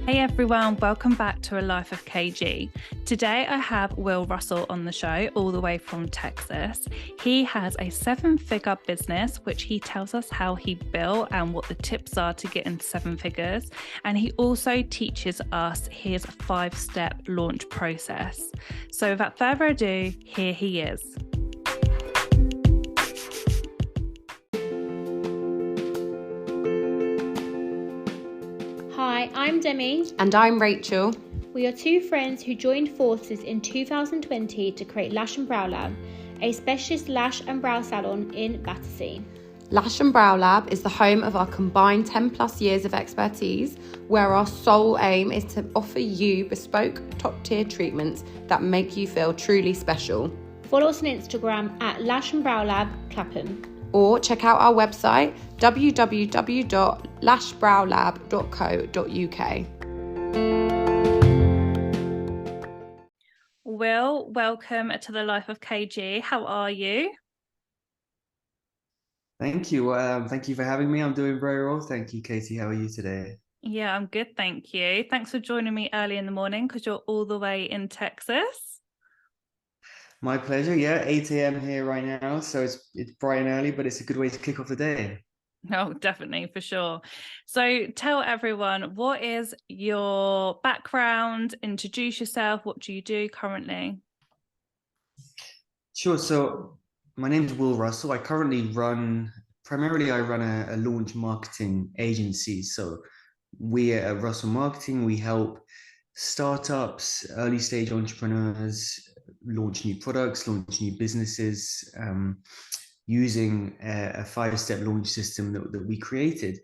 Hey everyone, welcome back to A Life of KG. Today I have Will Russell on the show, all the way from Texas. He has a 7-figure business, which he tells us how he built and what the tips are to get into 7 figures. And he also teaches us his 5-step launch process. So without further ado, here he is. Hi, I'm Demi. And I'm Rachel. We are two friends who joined forces in 2020 to create Lash and Brow Lab, a specialist lash and brow salon in Battersea. Lash and Brow Lab is the home of our combined 10 plus years of expertise, where our sole aim is to offer you bespoke top-tier treatments that make you feel truly special. Follow us on Instagram at Lash and Brow Lab Clapham. Or check out our website www.lashbrowlab.co.uk. Will, welcome to the Life of KG. How are you? Thank you. Thank you for having me. I'm doing very well. Thank you, Katie. How are you today? Yeah, I'm good, thank you. Thanks for joining me early in the morning because you're all the way in Texas. My pleasure. Yeah, 8 a.m. here right now. So it's bright and early, but it's a good way to kick off the day. Oh, definitely, for sure. So tell everyone, what is your background? Introduce yourself. What do you do currently? Sure. So my name is Will Russell. I currently run a launch marketing agency. So we at Russell Marketing, we help startups, early stage entrepreneurs launch new products, launch new businesses, using a 5-step launch system that we created.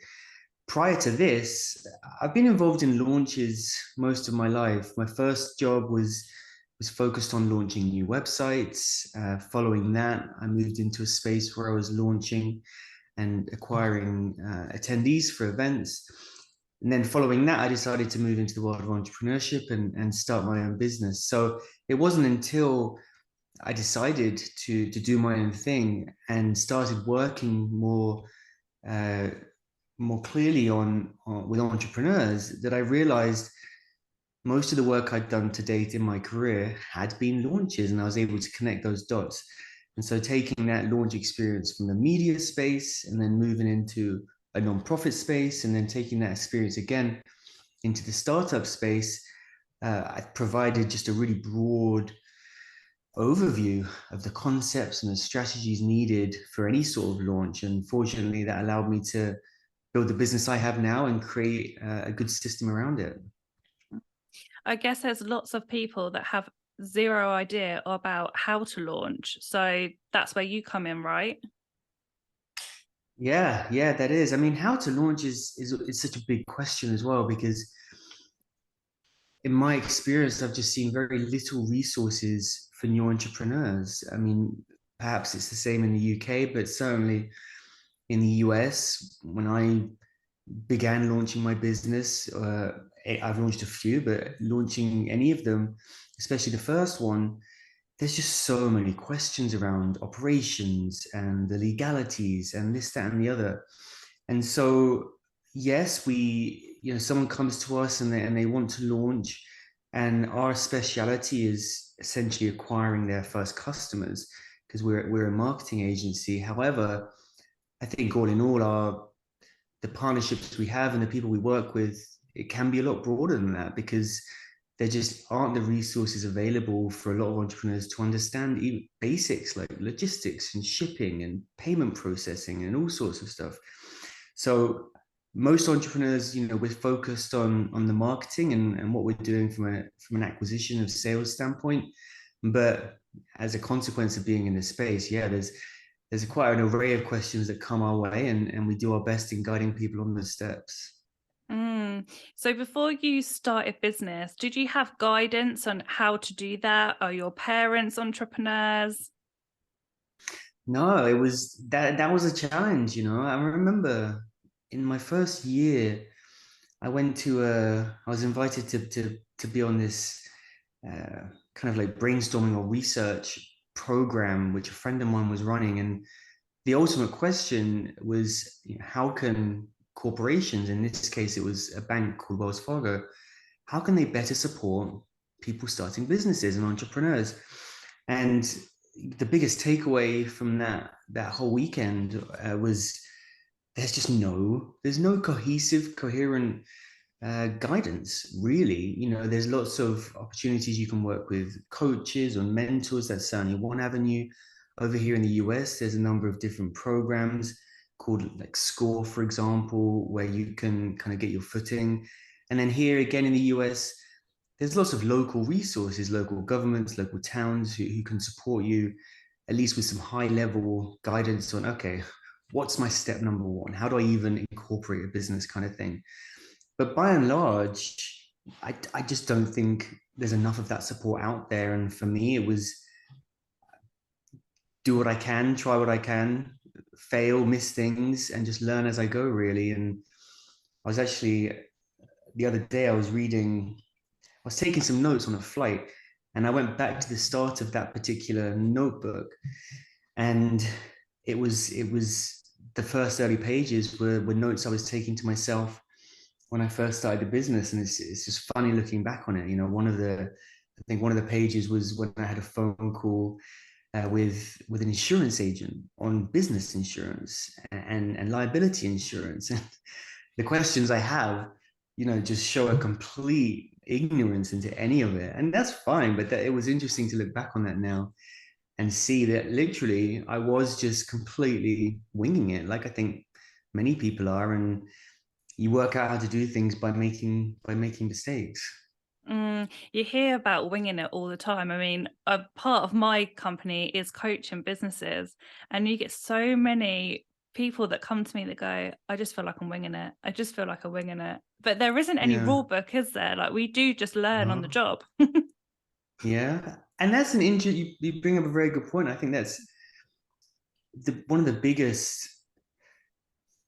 Prior to this, I've been involved in launches most of my life. My first job was focused on launching new websites. Following that, I moved into a space where I was launching and acquiring attendees for events. And then following that, I decided to move into the world of entrepreneurship and start my own business. So it wasn't until I decided to do my own thing and started working more clearly with entrepreneurs that I realized most of the work I'd done to date in my career had been launches, and I was able to connect those dots. And so taking that launch experience from the media space and then moving into a nonprofit space and then taking that experience again into the startup space, I provided just a really broad overview of the concepts and the strategies needed for any sort of launch. And fortunately, that allowed me to build the business I have now and create a good system around it. I guess there's lots of people that have zero idea about how to launch. So that's where you come in, right? Yeah, that is. I mean, how to launch is such a big question as well, because in my experience, I've just seen very little resources for new entrepreneurs. I mean, perhaps it's the same in the UK, but certainly in the US, when I began launching my business, I've launched a few, but launching any of them, especially the first one, there's just so many questions around operations and the legalities and this, that, and the other. And so, yes, someone comes to us and they want to launch, and our speciality is essentially acquiring their first customers because we're a marketing agency. However, I think all in all, the partnerships we have and the people we work with, it can be a lot broader than that, because there just aren't the resources available for a lot of entrepreneurs to understand even basics like logistics and shipping and payment processing and all sorts of stuff. So most entrepreneurs, we're focused on the marketing and what we're doing from an acquisition of sales standpoint. But as a consequence of being in this space, there's quite an array of questions that come our way, and we do our best in guiding people on the steps. So before you started business, did you have guidance on how to do that? Are your parents entrepreneurs? No, it was that was a challenge. I remember in my first year, I was invited to be on this kind of like brainstorming or research program, which a friend of mine was running. And the ultimate question was, how can corporations, in this case, it was a bank called Wells Fargo, how can they better support people starting businesses and entrepreneurs? And the biggest takeaway from that whole weekend was there's no cohesive, coherent guidance, really. There's lots of opportunities you can work with coaches or mentors. That's certainly one avenue. Over here in the US, there's a number of different programs called like SCORE, for example, where you can kind of get your footing. And then here again in the US, there's lots of local resources, local governments, local towns who can support you, at least with some high level guidance on, okay, what's my step number one? How do I even incorporate a business kind of thing? But by and large, I just don't think there's enough of that support out there. And for me, it was do what I can, try what I can, fail, miss things, and just learn as I go, really. And I was actually, the other day, I was taking some notes on a flight, and I went back to the start of that particular notebook, and it was the first early pages were notes I was taking to myself when I first started the business. And it's just funny looking back on it. I think one of the pages was when I had a phone call with an insurance agent on business insurance and liability insurance. And the questions I have, just show a complete ignorance into any of it. And that's fine, but it was interesting to look back on that now and see that literally I was just completely winging it, like I think many people are. And you work out how to do things by making mistakes. You hear about winging it all the time. I mean, a part of my company is coaching businesses, and you get so many people that come to me that go, I just feel like I'm winging it. I just feel like I'm winging it. But there isn't any Yeah. rule book, is there? Like, we do just learn on the job. Yeah. And that's you bring up a very good point. I think that's one of the biggest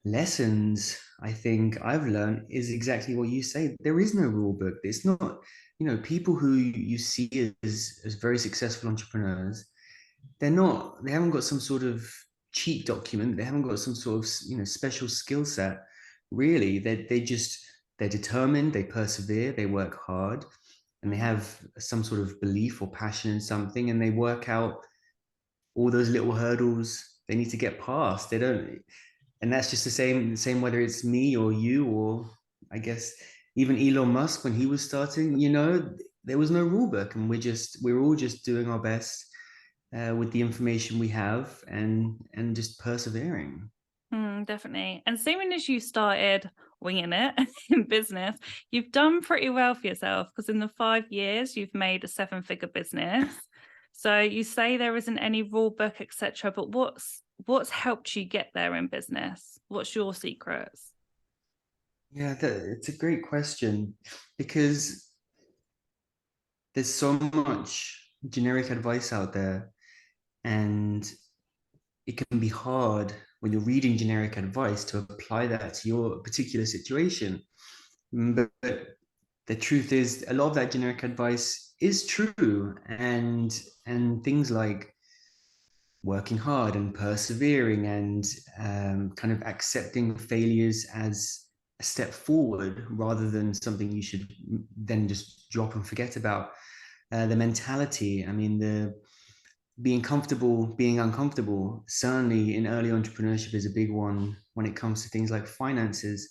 lessons I think I've learned is exactly what you say. There is no rule book. It's not, people who you see as very successful entrepreneurs, they haven't got some sort of cheat document. They haven't got some sort of, special skill set. Really, they're determined, they persevere, they work hard, and they have some sort of belief or passion in something, and they work out all those little hurdles they need to get past. They don't, and that's just the same whether it's me or you, or I guess even Elon Musk when he was starting. There was no rule book, and we're all just doing our best with the information we have, and just persevering. Definitely. And seeing as you started winging it in business, you've done pretty well for yourself, because in the 5 years you've made a 7-figure business. So you say there isn't any rule book, etc. But what's helped you get there in business? What's your secrets? Yeah, it's a great question, because there's so much generic advice out there, and it can be hard when you're reading generic advice to apply that to your particular situation. But the truth is, a lot of that generic advice is true, and things like working hard and persevering and kind of accepting failures as a step forward rather than something you should then just drop and forget about. The mentality, I mean, the being comfortable, being uncomfortable, certainly in early entrepreneurship is a big one when it comes to things like finances.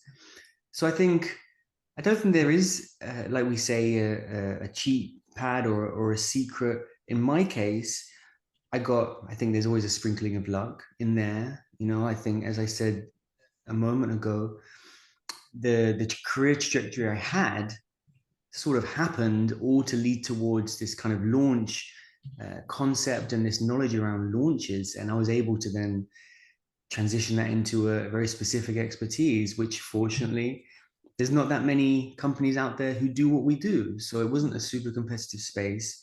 So I don't think there is, like we say, a cheat pad or a secret. In my case, I think there's always a sprinkling of luck in there. I think, as I said a moment ago, the career trajectory I had sort of happened all to lead towards this kind of launch concept and this knowledge around launches. And I was able to then transition that into a very specific expertise, which fortunately there's not that many companies out there who do what we do. So it wasn't a super competitive space.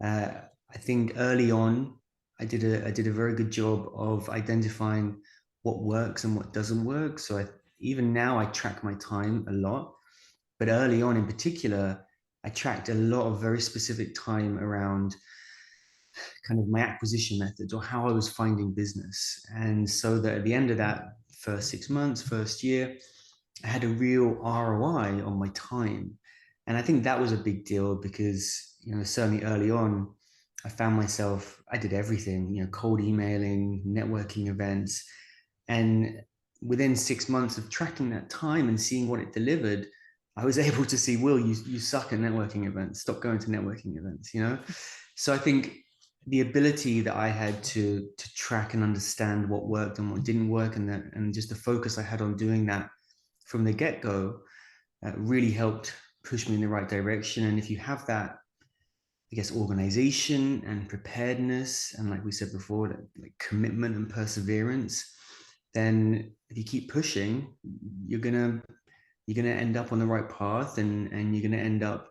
I think early on, I did a very good job of identifying what works and what doesn't work. So even now I track my time a lot, but early on in particular, I tracked a lot of very specific time around kind of my acquisition methods or how I was finding business. And so that at the end of that first 6 months, first year, I had a real ROI on my time. And I think that was a big deal because, certainly early on, I found myself, I did everything, cold emailing, networking events. And within 6 months of tracking that time and seeing what it delivered, I was able to see, Will, you suck at networking events. Stop going to networking events. So I think the ability that I had to track and understand what worked and what didn't work, and just the focus I had on doing that from the get-go really helped push me in the right direction. And if you have that, I guess, organization and preparedness, and like we said before, like commitment and perseverance, then if you keep pushing, you're gonna end up on the right path, and you're gonna end up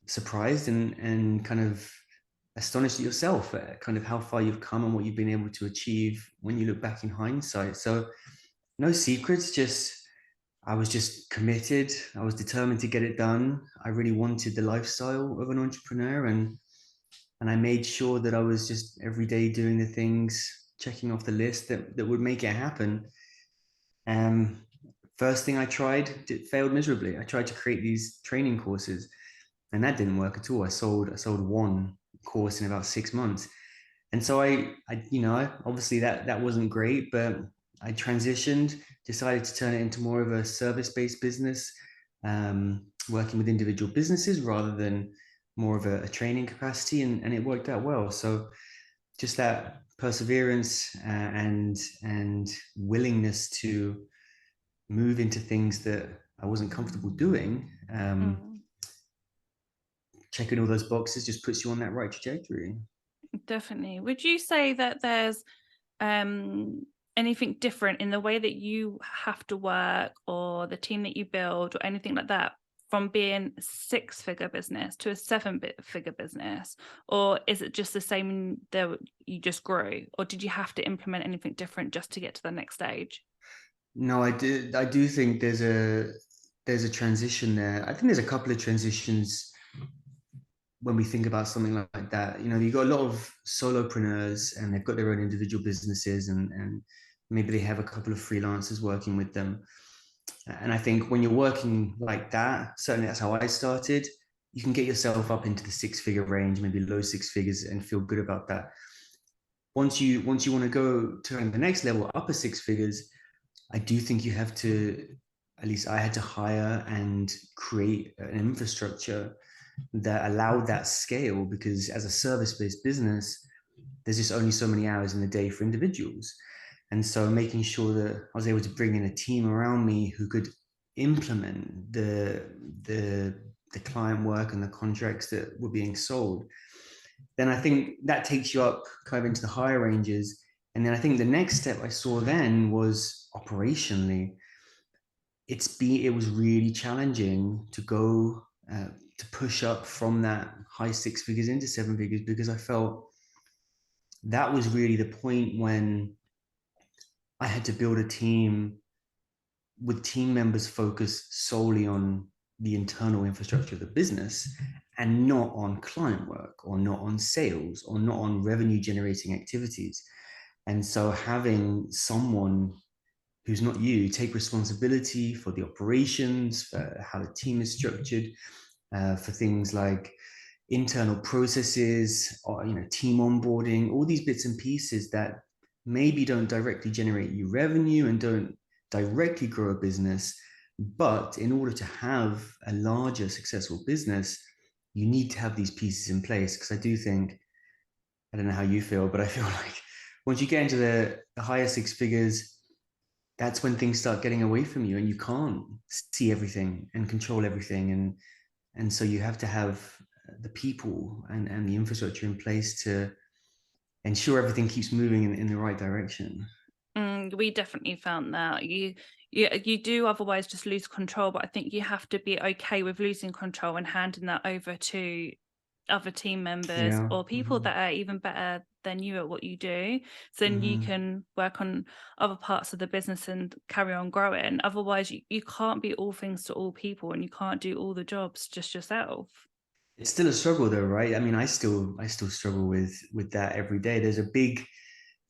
surprised and kind of astonished at yourself at kind of how far you've come and what you've been able to achieve when you look back in hindsight. So no secrets, just I was just committed. I was determined to get it done. I really wanted the lifestyle of an entrepreneur, and I made sure that I was just every day doing the things, checking off the list that would make it happen. First thing I tried, it failed miserably. I tried to create these training courses, and that didn't work at all. I sold one course in about 6 months, and so obviously that wasn't great, but I transitioned, decided to turn it into more of a service-based business, working with individual businesses rather than more of a training capacity, and it worked out well. So just that perseverance and willingness to move into things that I wasn't comfortable doing, checking all those boxes just puts you on that right trajectory. Definitely. Would you say that there's anything different in the way that you have to work, or the team that you build, or anything like that, from being a 6-figure business to a 7-figure business? Or is it just the same that you just grew, or did you have to implement anything different just to get to the next stage? No, I do think there's a transition there. I think there's a couple of transitions when we think about something like that. You've got a lot of solopreneurs, and they've got their own individual businesses, and maybe they have a couple of freelancers working with them. And I think when you're working like that, certainly that's how I started, you can get yourself up into the 6-figure range, maybe low 6 figures, and feel good about that. Once you want to go to the next level, upper 6 figures, I do think you have to, at least I had to hire and create an infrastructure that allowed that scale, because as a service-based business, there's just only so many hours in the day for individuals. And so making sure that I was able to bring in a team around me who could implement the client work and the contracts that were being sold, then I think that takes you up kind of into the higher ranges. And then I think the next step I saw then was operationally. It was really challenging to go to push up from that high 6 figures into 7 figures, because I felt that was really the point when I had to build a team with team members focused solely on the internal infrastructure of the business, and not on client work, or not on sales, or not on revenue generating activities. And so having someone who's not you take responsibility for the operations, for how the team is structured, for things like internal processes, or team onboarding, all these bits and pieces that maybe don't directly generate you revenue and don't directly grow a business, but in order to have a larger successful business, you need to have these pieces in place. Because I do think, I don't know how you feel, but I feel like once you get into the higher 6 figures, that's when things start getting away from you, and you can't see everything and control everything. And so you have to have the people and the infrastructure in place to ensure everything keeps moving in the right direction. We definitely found that you do otherwise just lose control, but I think you have to be okay with losing control and handing that over to other team members, or people that are even better than you at what you do, so then you can work on other parts of the business and carry on growing. Otherwise you can't be all things to all people, and you can't do all the jobs just yourself. It's still a struggle though, right? I mean, I still struggle with that every day.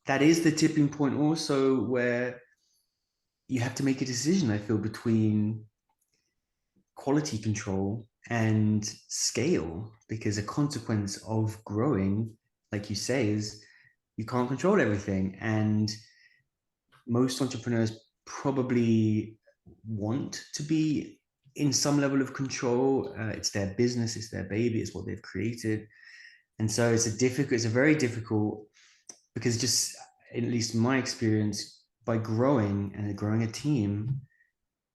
That is the tipping point also, where you have to make a decision, I feel, between quality control and scale, because a consequence of growing, like you say, is you can't control everything. And most entrepreneurs probably want to be in some level of control. It's their business, it's their baby, it's what they've created. And so it's a very difficult, because just, at least in my experience, by growing and growing a team,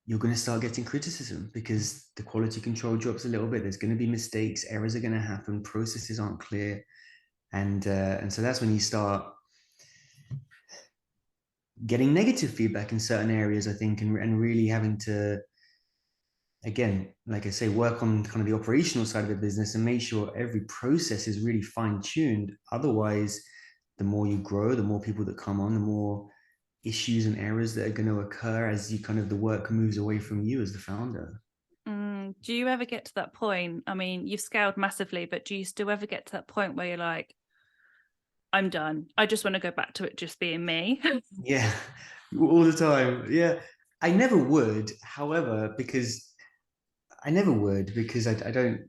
you're going to start getting criticism because the quality control drops a little bit. There's going to be mistakes, errors are going to happen, processes aren't clear. And so that's when you start getting negative feedback in certain areas, I think, and really having to, again, like I say, work on kind of the operational side of the business and make sure every process is really fine-tuned. Otherwise, the more you grow, the more people that come on, the more issues and errors that are going to occur as you kind of, the work moves away from you as the founder. Do you ever get to that point? I mean, you've scaled massively, but do you still ever get to that point where you're like, I'm done, I just want to go back to it just being me? Yeah, all the time. Yeah, I never would, however, because I don't,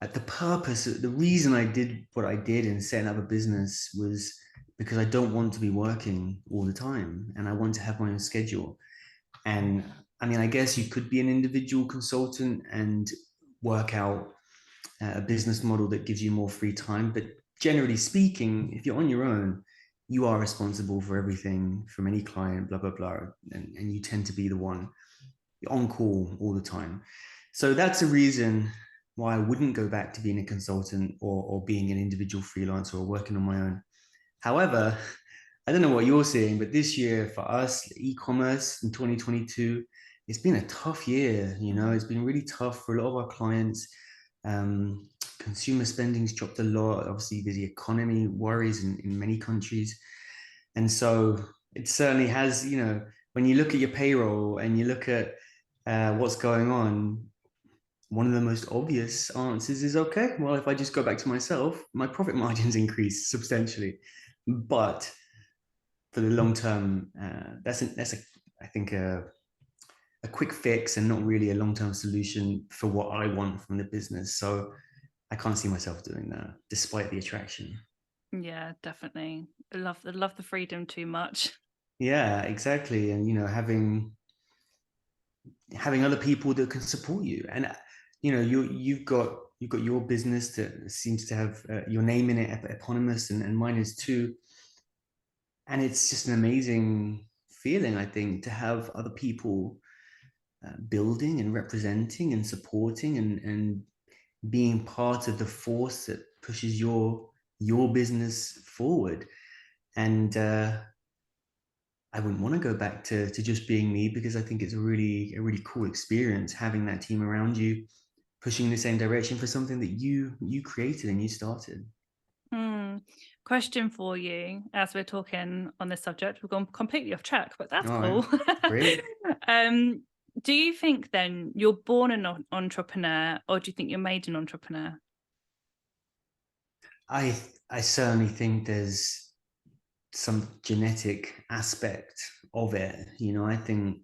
the purpose, the reason I did what I did in setting up a business was because I don't want to be working all the time and I want to have my own schedule. And I mean, I guess you could be an individual consultant and work out a business model that gives you more free time. But generally speaking, if you're on your own, you are responsible for everything from any client, blah, blah, blah. And you tend to be the one on call all the time. So that's a reason why I wouldn't go back to being a consultant or being an individual freelancer or working on my own. However, I don't know what you're seeing, but this year for us, e-commerce in 2022, it's been a tough year. You know, it's been really tough for a lot of our clients. Consumer spending's dropped a lot. Obviously, the economy worries in many countries. And so it certainly has, you know, when you look at your payroll and you look at what's going on, one of the most obvious answers is, okay, well, if I just go back to myself, my profit margins increase substantially. But for the long term, that's I think a quick fix and not really a long-term solution for what I want from the business. So I can't see myself doing that, despite the attraction. Yeah, definitely. I love the freedom too much. Yeah, exactly. And you know, having other people that can support you, and you know, you've got your business that seems to have your name in it, eponymous, and mine is too. And it's just an amazing feeling, I think, to have other people building and representing and supporting and being part of the force that pushes your business forward. And I wouldn't want to go back to just being me, because I think it's a really cool experience having that team around you pushing in the same direction for something that you created and you started. Question for you, as we're talking on this subject, we've gone completely off track, but that's All cool. right. Great. Do you think then you're born an entrepreneur, or do you think you're made an entrepreneur? I certainly think there's some genetic aspect of it. You know, I think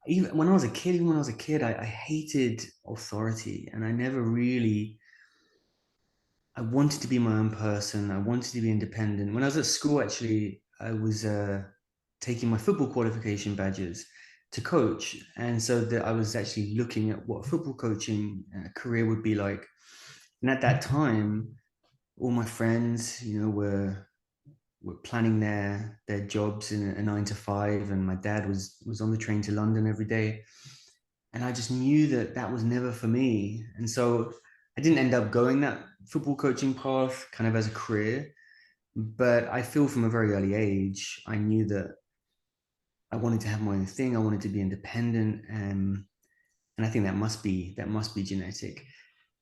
even when I was a kid, I hated authority, and I never really, I wanted to be my own person. I wanted to be independent. When I was at school, actually, I was taking my football qualification badges to coach. And so that I was actually looking at what a football coaching career would be like. And at that time, all my friends, you know, were planning their jobs in a 9 to 5, and my dad was on the train to London every day. And I just knew that that was never for me. And so I didn't end up going that football coaching path kind of as a career. But I feel from a very early age, I knew that I wanted to have my own thing. I wanted to be independent. And I think that must be genetic.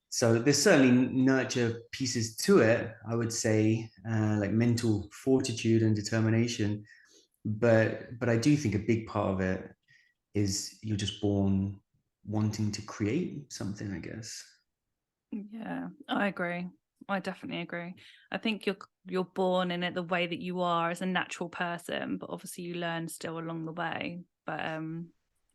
So there's certainly nurture pieces to it, I would say, like mental fortitude and determination. But I do think a big part of it is you're just born wanting to create something, I guess. Yeah, I agree. I definitely agree. I think you're born in it the way that you are as a natural person, but obviously you learn still along the way. But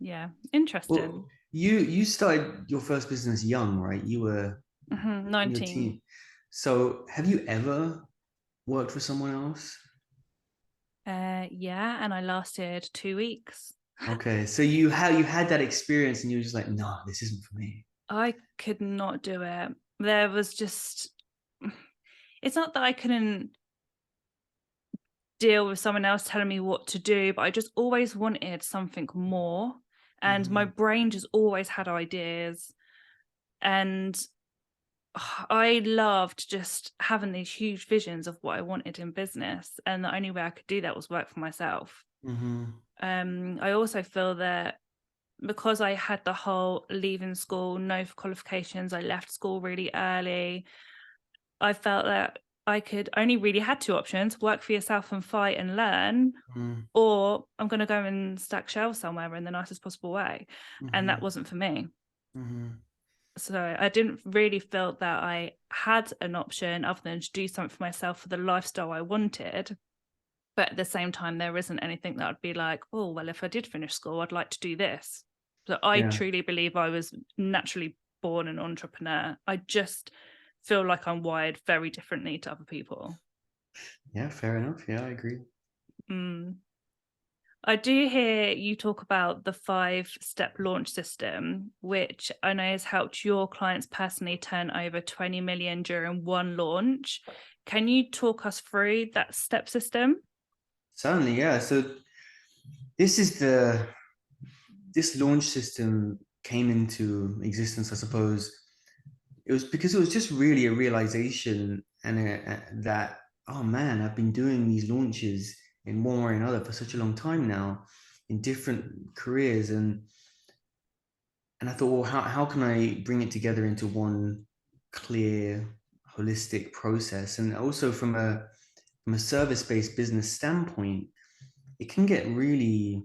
Yeah, interesting. Well, you started your first business young, right? You were in your 19. teen. So have you ever worked for someone else? Yeah, and I lasted 2 weeks. Okay, so you had that experience and you were just like, no, this isn't for me. I could not do it. There was just, it's not that I couldn't deal with someone else telling me what to do, but I just always wanted something more. And my brain just always had ideas. And I loved just having these huge visions of what I wanted in business. And the only way I could do that was work for myself. I also feel that because I had the whole leaving school, no qualifications, I left school really early. I felt that I could only really had two options: work for yourself and fight and learn, or I'm going to go and stack shelves somewhere in the nicest possible way. And that wasn't for me. So I didn't really feel that I had an option other than to do something for myself for the lifestyle I wanted. But at the same time, there isn't anything that I'd be like, oh, well, if I did finish school, I'd like to do this. So I Yeah. truly believe I was naturally born an entrepreneur. I just feel like I'm wired very differently to other people. Yeah, fair enough. Yeah, I agree. I do hear you talk about the 5-step launch system, which I know has helped your clients personally turn over 20 million during one launch. Can you talk us through that step system? Certainly, yeah. So this launch system came into existence, I suppose. It was because it was just really a realization that, oh man, I've been doing these launches in one way or another for such a long time now in different careers. And I thought, well, how can I bring it together into one clear, holistic process? And also from a service-based business standpoint, it can get really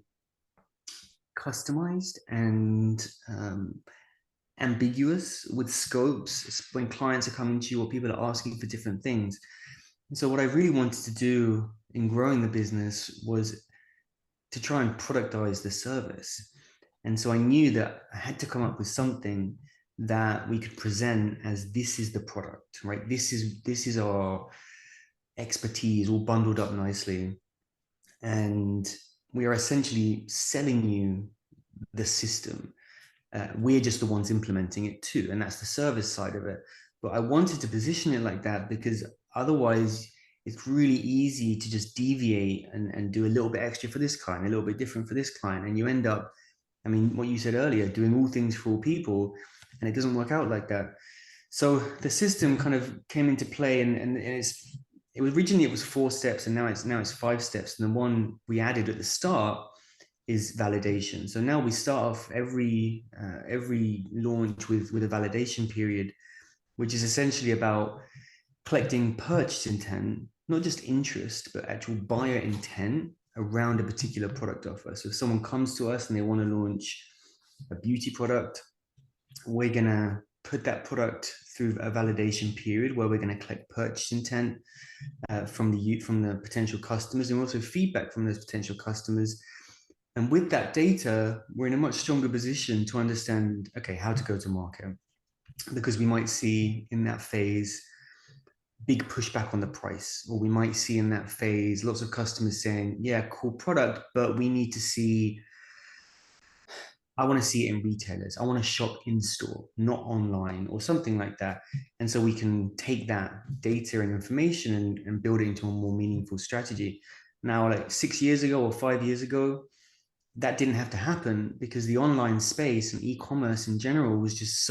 customized and ambiguous with scopes when clients are coming to you or people are asking for different things. And so what I really wanted to do in growing the business was to try and productize the service. And so I knew that I had to come up with something that we could present as this is the product, right? This is our expertise all bundled up nicely. And we are essentially selling you the system. We're just the ones implementing it too, and that's the service side of it. But I wanted to position it like that because otherwise it's really easy to just deviate and do a little bit extra for this client, a little bit different for this client, and you end up, I mean, what you said earlier, doing all things for all people, and it doesn't work out like that. So the system kind of came into play, and it was originally it was 4 steps, and now it's 5 steps. And the one we added at the start is validation. So now we start off every launch with a validation period, which is essentially about collecting purchase intent, not just interest, but actual buyer intent around a particular product offer. So if someone comes to us and they want to launch a beauty product, we're going to put that product through a validation period where we're going to collect purchase intent from the potential customers, and also feedback from those potential customers. And with that data, we're in a much stronger position to understand, okay, how to go to market. Because we might see in that phase big pushback on the price, or we might see in that phase lots of customers saying, yeah, cool product, but we need to see, I want to see it in retailers. I want to shop in store, not online, or something like that. And so we can take that data and information and build it into a more meaningful strategy. Now, like 6 years ago or 5 years ago, that didn't have to happen because the online space and e-commerce in general was just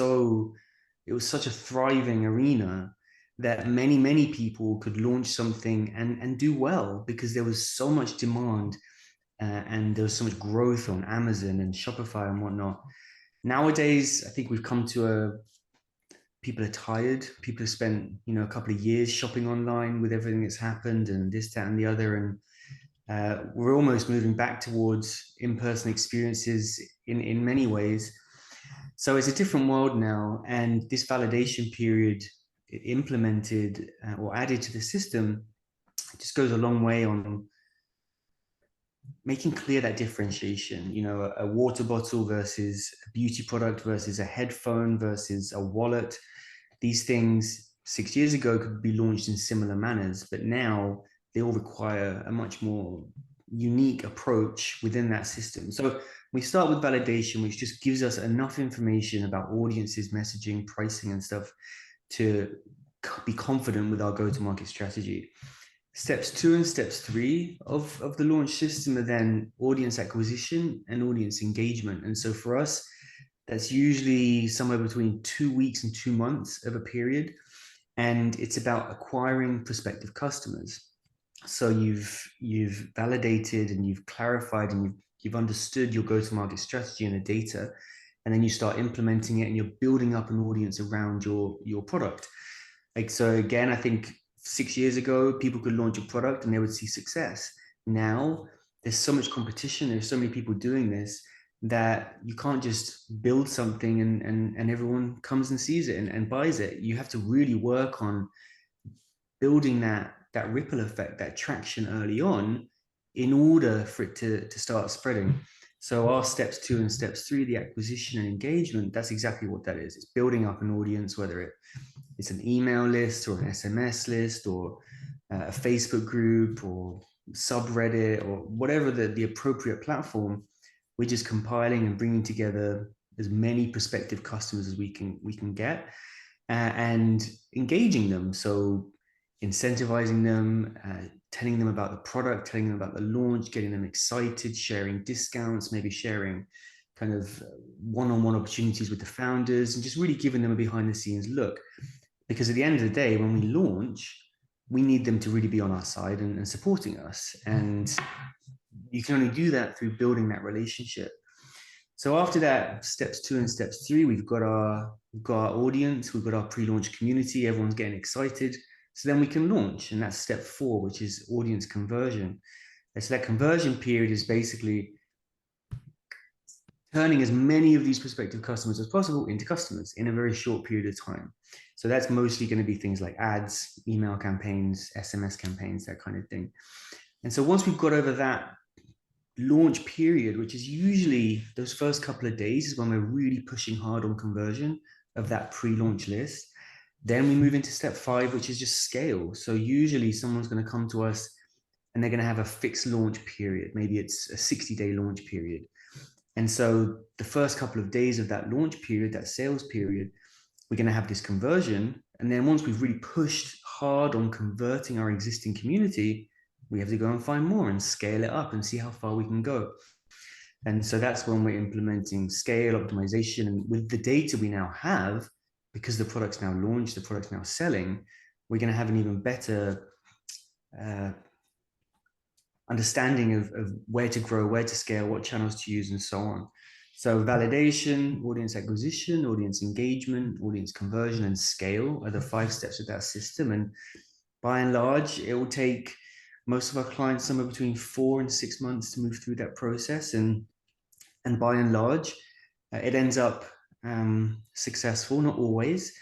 it was such a thriving arena that many people could launch something and do well because there was so much demand, and there was so much growth on Amazon and Shopify and whatnot. Nowadays, I think we've come to people are tired. People have spent, a couple of years shopping online with everything that's happened and this, that, and the other. And we're almost moving back towards in-person experiences in many ways. So it's a different world now, and this validation period implemented or added to the system just goes a long way on making clear that differentiation, a water bottle versus a beauty product versus a headphone versus a wallet. These things 6 years ago could be launched in similar manners, but now they all require a much more unique approach within that system. So we start with validation, which just gives us enough information about audiences, messaging, pricing, and stuff to be confident with our go-to-market strategy. Steps 2 and steps 3 of the launch system are then audience acquisition and audience engagement. And so for us, that's usually somewhere between 2 weeks and 2 months of a period. And it's about acquiring prospective customers. So you've validated and you've clarified and you've understood your go-to-market strategy and the data, and then you start implementing it and you're building up an audience around your product. Like, so again, I think 6 years ago, people could launch a product and they would see success. Now there's so much competition. There's so many people doing this that you can't just build something and everyone comes and sees it and buys it. You have to really work on building that ripple effect, that traction early on in order for it to start spreading. So our steps 2 and steps 3, the acquisition and engagement, that's exactly what that is. It's building up an audience, whether it's an email list or an SMS list or a Facebook group or subreddit or whatever the appropriate platform. We're just compiling and bringing together as many prospective customers as we can get and engaging them. So incentivizing them, telling them about the product, telling them about the launch, getting them excited, sharing discounts, maybe sharing kind of one-on-one opportunities with the founders, and just really giving them a behind the scenes look. Because at the end of the day, when we launch, we need them to really be on our side and supporting us. And you can only do that through building that relationship. So after that, steps 2 and steps 3, we've got our audience, we've got our pre-launch community, everyone's getting excited. So then we can launch, and that's step 4, which is audience conversion. And so that conversion period is basically turning as many of these prospective customers as possible into customers in a very short period of time. So that's mostly going to be things like ads, email campaigns, SMS campaigns, that kind of thing. And so once we've got over that launch period, which is usually those first couple of days, is when we're really pushing hard on conversion of that pre-launch list. Then we move into step 5, which is just scale. So usually someone's going to come to us and they're going to have a fixed launch period. Maybe it's a 60-day launch period. And so the first couple of days of that launch period, that sales period, we're going to have this conversion. And then once we've really pushed hard on converting our existing community, we have to go and find more and scale it up and see how far we can go. And so that's when we're implementing scale optimization. And with the data we now have, because the product's now launched, the product's now selling, we're going to have an even better understanding of where to grow, where to scale, what channels to use, and so on. So validation, audience acquisition, audience engagement, audience conversion, and scale are the 5 steps of that system. And by and large, it will take most of our clients somewhere between 4 and 6 months to move through that process. And by and large, it ends up successful, not always,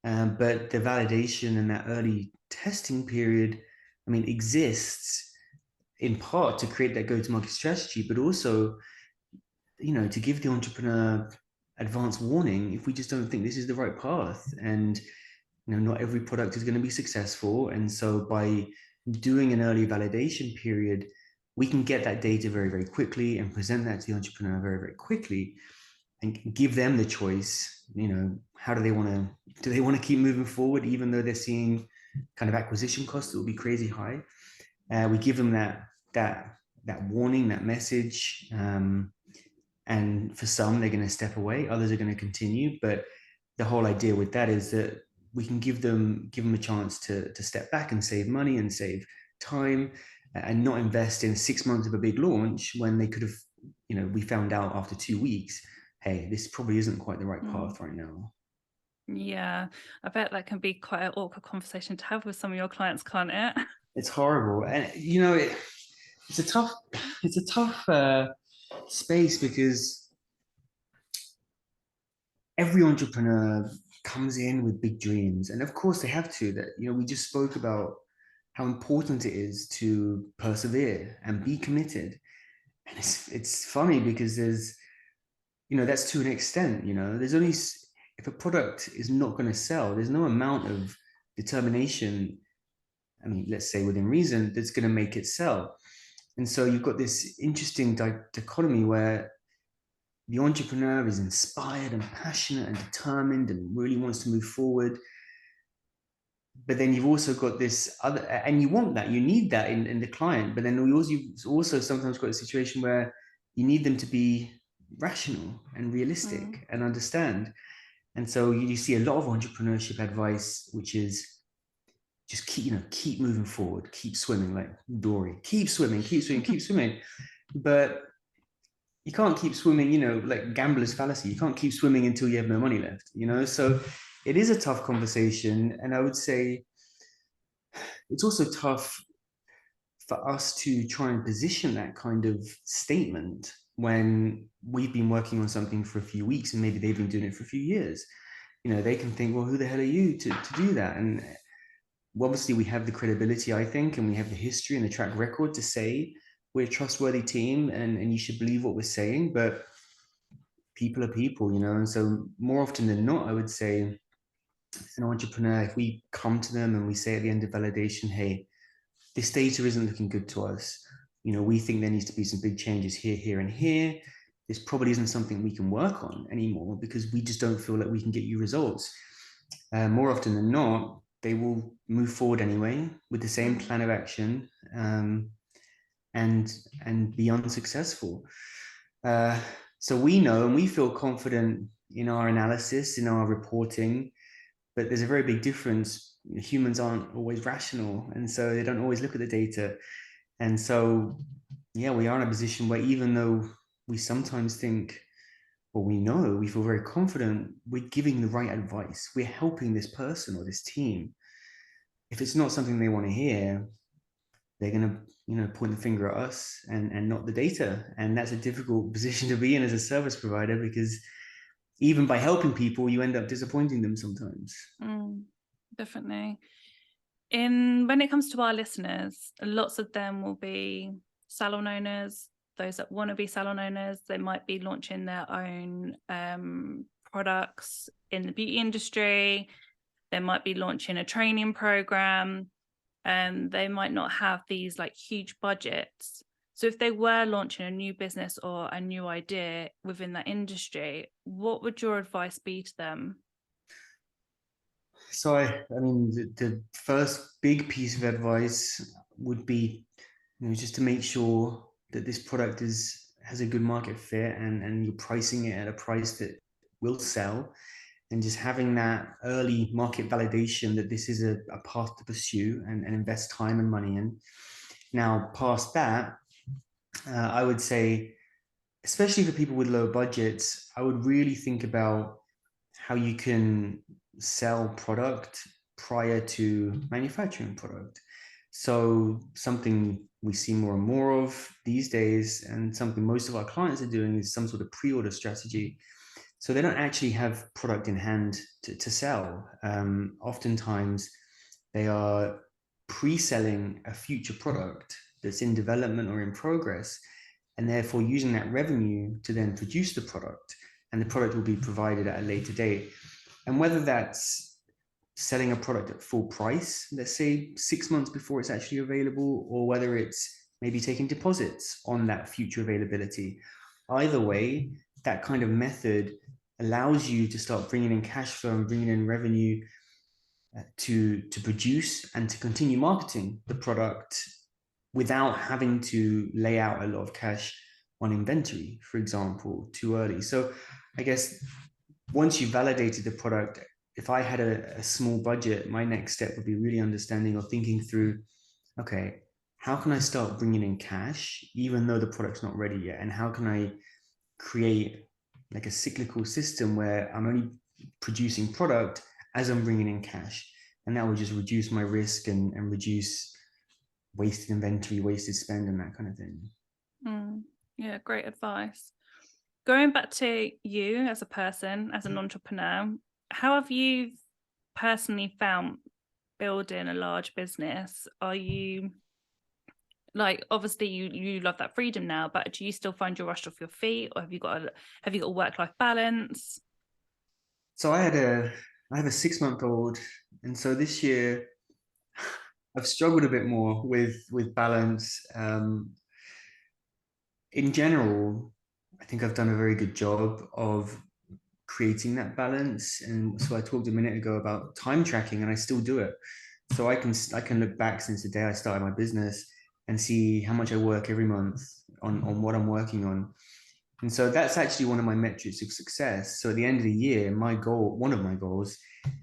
but the validation and that early testing period, exists in part to create that go-to-market strategy, but also, to give the entrepreneur advance warning if we just don't think this is the right path. And, not every product is going to be successful. And so by doing an early validation period, we can get that data very, very quickly and present that to the entrepreneur very, very quickly and give them the choice. How do they want to keep moving forward, even though they're seeing kind of acquisition costs that will be crazy high? We give them that warning, that message. And for some, they're going to step away. Others are going to continue. But the whole idea with that is that we can give them a chance to step back and save money and save time and not invest in 6 months of a big launch when they could have, we found out after 2 weeks, hey, this probably isn't quite the right path right now. Yeah, I bet that can be quite an awkward conversation to have with some of your clients, can't it? It's horrible. And, it's a tough space because every entrepreneur comes in with big dreams. And of course they have to. That, we just spoke about how important it is to persevere and be committed. And it's funny because there's, that's to an extent, there's only, if a product is not going to sell, there's no amount of determination, I mean, let's say within reason, that's going to make it sell. And so you've got this interesting dichotomy where the entrepreneur is inspired and passionate and determined and really wants to move forward. But then you've also got this other, and you want that, you need that in the client. But then you've also sometimes got a situation where you need them to be rational and realistic and understand. And so you see a lot of entrepreneurship advice, which is just keep moving forward, keep swimming, like Dory, keep swimming, keep swimming, keep swimming. But you can't keep swimming, like gambler's fallacy. You can't keep swimming until you have no money left, So it is a tough conversation. And I would say it's also tough for us to try and position that kind of statement when we've been working on something for a few weeks and maybe they've been doing it for a few years. They can think, well, who the hell are you to do that? And obviously we have the credibility, I think, and we have the history and the track record to say we're a trustworthy team and you should believe what we're saying, but people are people, and so more often than not, I would say as an entrepreneur, if we come to them and we say at the end of validation, hey, this data isn't looking good to us, we think there needs to be some big changes here, here, and here. This probably isn't something we can work on anymore because we just don't feel like we can get you results. More often than not, they will move forward anyway with the same plan of action and be unsuccessful. So we know and we feel confident in our analysis, in our reporting, but there's a very big difference. Humans aren't always rational, and so they don't always look at the data. And so, yeah, we are in a position where even though we sometimes think, or we know, we feel very confident, we're giving the right advice. We're helping this person or this team. If it's not something they want to hear, they're going to, point the finger at us and not the data. And that's a difficult position to be in as a service provider because even by helping people, you end up disappointing them sometimes. Definitely. When it comes to our listeners, lots of them will be salon owners, those that want to be salon owners. They might be launching their own products in the beauty industry. They might be launching a training program. They might not have these like huge budgets. So if they were launching a new business or a new idea within that industry, what would your advice be to them? So I mean, the first big piece of advice would be, just to make sure that this product has a good market fit and you're pricing it at a price that will sell, and just having that early market validation that this is a path to pursue and invest time and money in. Now, past that, I would say, especially for people with low budgets, I would really think about how you can sell product prior to manufacturing product. So something we see more and more of these days, and something most of our clients are doing, is some sort of pre-order strategy. So they don't actually have product in hand to sell. Oftentimes, they are pre-selling a future product that's in development or in progress, and therefore using that revenue to then produce the product, and the product will be provided at a later date. And whether that's selling a product at full price, let's say 6 months before it's actually available, or whether it's maybe taking deposits on that future availability, either way, that kind of method allows you to start bringing in cash flow and bringing in revenue to produce and to continue marketing the product without having to lay out a lot of cash on inventory, for example, too early. So I guess once you validated the product, if I had a small budget, my next step would be really understanding or thinking through, okay, how can I start bringing in cash even though the product's not ready yet? And how can I create like a cyclical system where I'm only producing product as I'm bringing in cash? And that would just reduce my risk and reduce wasted inventory, wasted spend, and that kind of thing. Yeah, great advice. Going back to you as a person, as an entrepreneur, how have you personally found building a large business? Are you like obviously you love that freedom now, but do you still find you're rushed off your feet, or have you got a work-life balance? So I have a 6-month-old, and so this year I've struggled a bit more with balance. In general, I think I've done a very good job of creating that balance. And so I talked a minute ago about time tracking, and I still do it. So I can look back since the day I started my business and see how much I work every month on what I'm working on. And so that's actually one of my metrics of success. So at the end of the year, one of my goals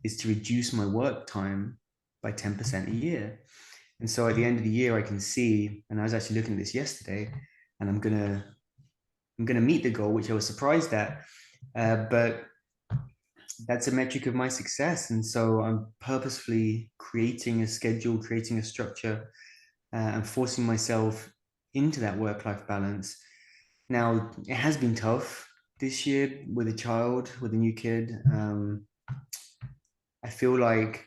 is to reduce my work time by 10% a year. And so at the end of the year, I can see, and I was actually looking at this yesterday, and I'm gonna meet the goal, which I was surprised at. But that's a metric of my success. And so I'm purposefully creating a schedule, creating a structure, and forcing myself into that work-life balance. Now, it has been tough this year with a child, with a new kid. I feel like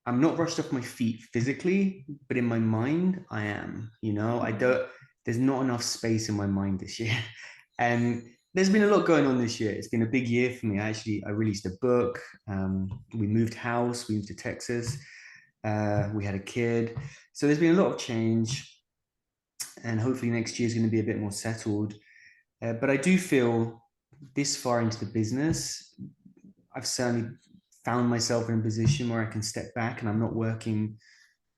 I'm not rushed off my feet physically, but in my mind, I am. There's not enough space in my mind this year. And there's been a lot going on this year. It's been a big year for me. I released a book. We moved house. We moved to Texas. We had a kid. So there's been a lot of change. And hopefully next year is going to be a bit more settled. But I do feel this far into the business, I've certainly found myself in a position where I can step back and I'm not working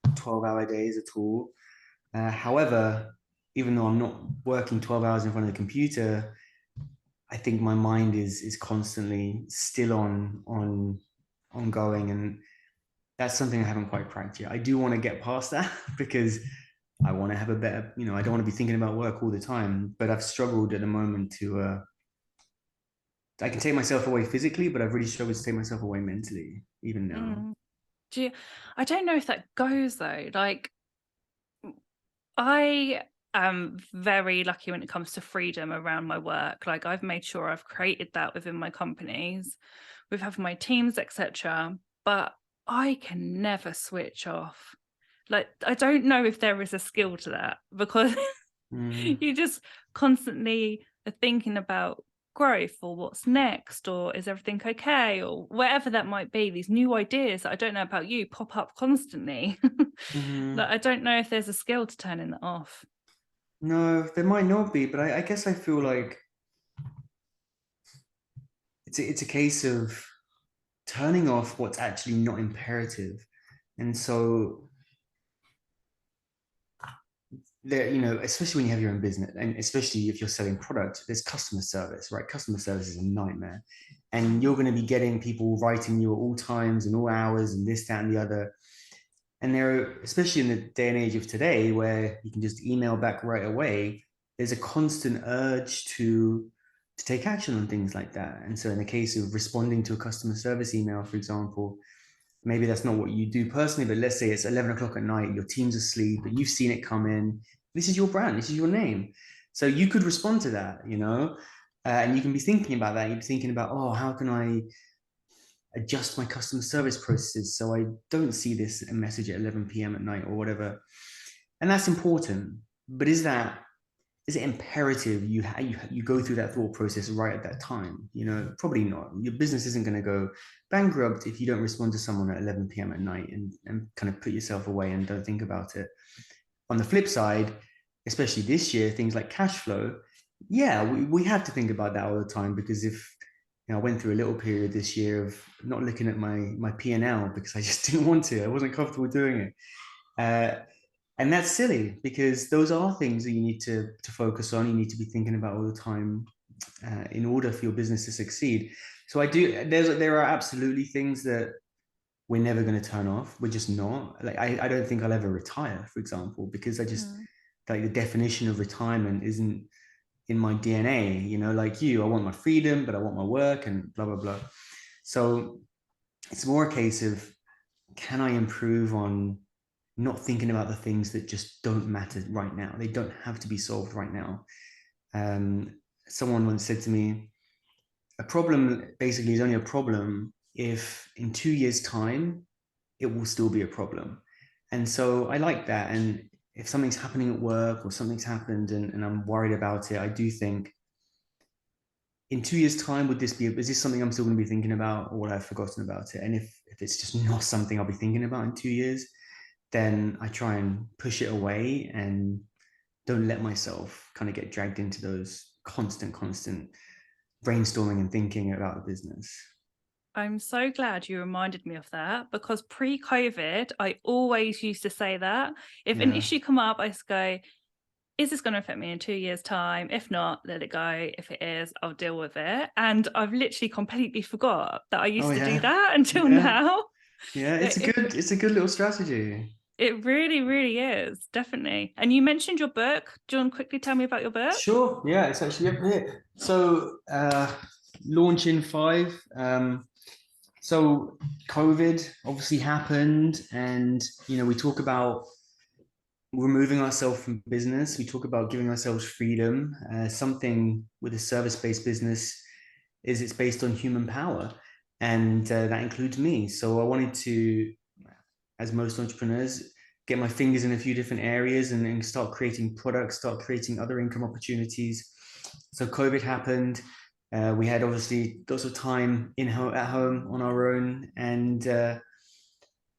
12-hour days at all. However, even though I'm not working 12 hours in front of the computer, I think my mind is constantly still ongoing, and that's something I haven't quite cracked yet. I do want to get past that because I want to have a better, I don't want to be thinking about work all the time, but I've struggled at the moment I can take myself away physically, but I've really struggled to take myself away mentally, even now. I don't know if that goes though. Like, I am very lucky when it comes to freedom around my work. Like, I've made sure I've created that within my companies, with having my teams, etc. But I can never switch off. Like, I don't know if there is a skill to that, because you just constantly are thinking about growth, or what's next, or is everything okay, or whatever that might be. These new ideas that I don't know about you pop up constantly. Like, I don't know if there's a skill to turning that off. No, there might not be, but I guess I feel like it's a case of turning off what's actually not imperative. And so there, especially when you have your own business, and especially if you're selling products, there's customer service, right? Customer service is a nightmare. And you're going to be getting people writing you at all times and all hours and this, that, and the other. And there, especially in the day and age of today, where you can just email back right away, there's a constant urge to take action on things like that. And so in the case of responding to a customer service email, for example, maybe that's not what you do personally, but let's say it's 11 o'clock at night, your team's asleep, but you've seen it come in. This is your brand, this is your name. So you could respond to that, and you can be thinking about that. You're thinking about, oh, how can I adjust my customer service processes so I don't see this message at 11 p.m. at night or whatever. And that's important. But is it imperative you go through that thought process right at that time? Probably not. Your business isn't going to go bankrupt if you don't respond to someone at 11 p.m. at night and kind of put yourself away and don't think about it. On the flip side, especially this year, things like cash flow, yeah, we have to think about that all the time, because if I went through a little period this year of not looking at my P&L because I just didn't want to. I wasn't comfortable doing it. And that's silly, because those are things that you need to focus on. You need to be thinking about all the time in order for your business to succeed. So there are absolutely things that we're never going to turn off. We're just not. Like, I don't think I'll ever retire, for example, because I just like the definition of retirement isn't in my DNA, like you, I want my freedom, but I want my work and blah, blah, blah. So it's more a case of, can I improve on not thinking about the things that just don't matter right now? They don't have to be solved right now. Someone once said to me, a problem basically is only a problem if in 2 years' time, it will still be a problem. And so I like that. And if something's happening at work or something's happened and I'm worried about it, I do think, in 2 years' time, is this something I'm still going to be thinking about, or would I have forgotten about it? And if it's just not something I'll be thinking about in 2 years, then I try and push it away and don't let myself kind of get dragged into those constant brainstorming and thinking about the business. I'm so glad you reminded me of that, because pre-COVID, I always used to say that. If an issue come up, I just go, is this going to affect me in 2 years' time? If not, let it go. If it is, I'll deal with it. And I've literally completely forgot that I used to do that until now. Yeah, it's a good little strategy. It really, really is, definitely. And you mentioned your book. Do you want to quickly tell me about your book? Sure. Yeah, it's actually up here. So launch in 5. So COVID obviously happened, and we talk about removing ourselves from business. We talk about giving ourselves freedom. Something with a service-based business is it's based on human power, and that includes me. So I wanted to, as most entrepreneurs, get my fingers in a few different areas and start creating products, start creating other income opportunities. So COVID happened. We had obviously lots of time at home on our own, and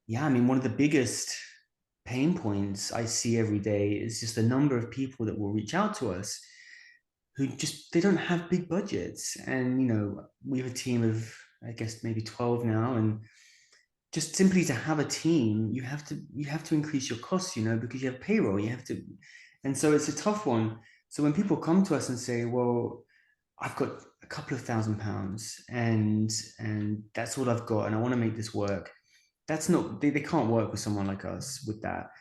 one of the biggest pain points I see every day is just the number of people that will reach out to us who they don't have big budgets. And we have a team of, I guess, maybe 12 now, and just simply to have a team, you have to increase your costs, because you have payroll, and so it's a tough one. So when people come to us and say, well, I've got a couple of £1,000 and that's all I've got, and I want to make this work, that's not, they can't work with someone like us with that.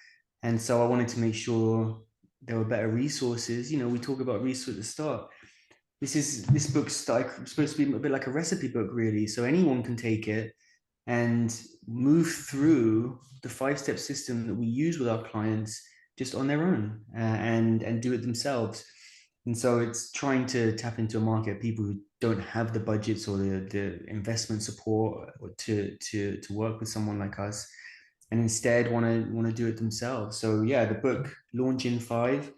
And so I wanted to make sure there were better resources. We talk about resources at the start. This book's supposed to be a bit like a recipe book, really. So anyone can take it and move through the 5-step system that we use with our clients just on their own, and do it themselves. And so it's trying to tap into a market of people who don't have the budgets or the investment support to work with someone like us, and instead want to do it themselves. So yeah, the book Launch in 5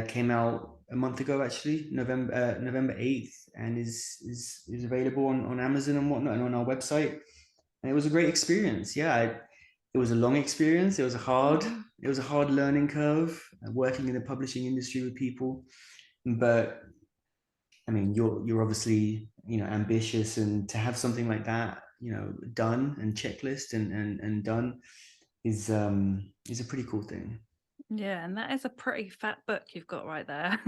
came out a month ago, actually, November 8th, and is available on Amazon and whatnot, and on our website. And it was a great experience. Yeah, it was a long experience. It was a hard learning curve, working in the publishing industry with people. But I mean, you're obviously ambitious, and to have something like that done and checklist and done is a pretty cool thing. Yeah, and that is a pretty fat book you've got right there.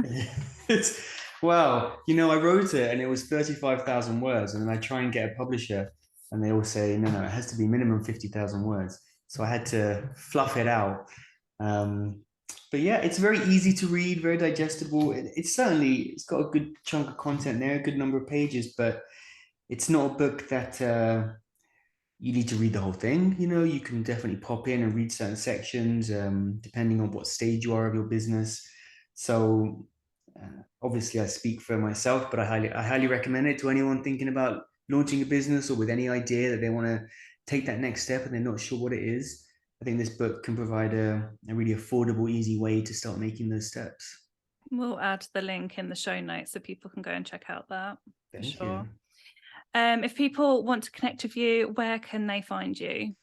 Well, I wrote it and it was 35,000 words, and then I try and get a publisher, and they all say no, it has to be minimum 50,000 words. So I had to fluff it out. But yeah, it's very easy to read, very digestible. It's got a good chunk of content there, a good number of pages, but it's not a book that you need to read the whole thing. You can definitely pop in and read certain sections, depending on what stage you are of your business. So obviously I speak for myself, but I highly recommend it to anyone thinking about launching a business or with any idea that they want to take that next step and they're not sure what it is. I think this book can provide a really affordable, easy way to start making those steps. We'll add the link in the show notes so people can go and check out that. Thank you. If people want to connect with you, where can they find you?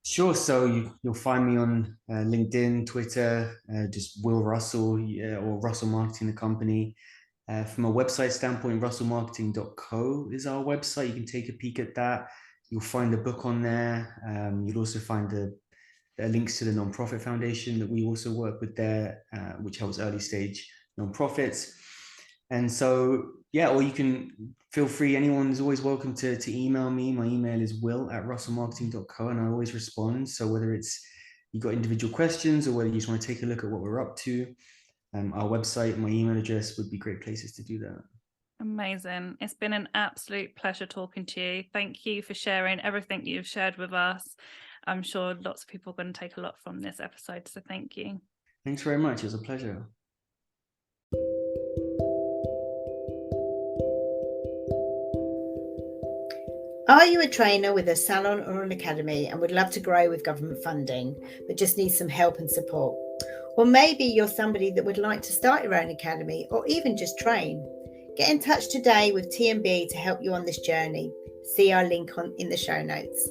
Sure. So you'll find me on LinkedIn, Twitter, just Will Russell, or Russell Marketing, the company. From a website standpoint, russellmarketing.co is our website. You can take a peek at that. You'll find the book on there. You'll also find the links to the nonprofit foundation that we also work with there, which helps early stage nonprofits. And so, yeah, or you can feel free. Anyone is always welcome to email me. My email is will@russellmarketing.co, and I always respond. So whether it's you've got individual questions or whether you just want to take a look at what we're up to, our website, my email address would be great places to do that. Amazing. It's been an absolute pleasure talking to you. Thank you for sharing everything you've shared with us. I'm sure lots of people are going to take a lot from this episode, so thank you. Thanks very much. It was a pleasure. Are you a trainer with a salon or an academy and would love to grow with government funding, but just need some help and support? Or maybe you're somebody that would like to start your own academy or even just train. Get in touch today with TMB to help you on this journey. See our link in the show notes.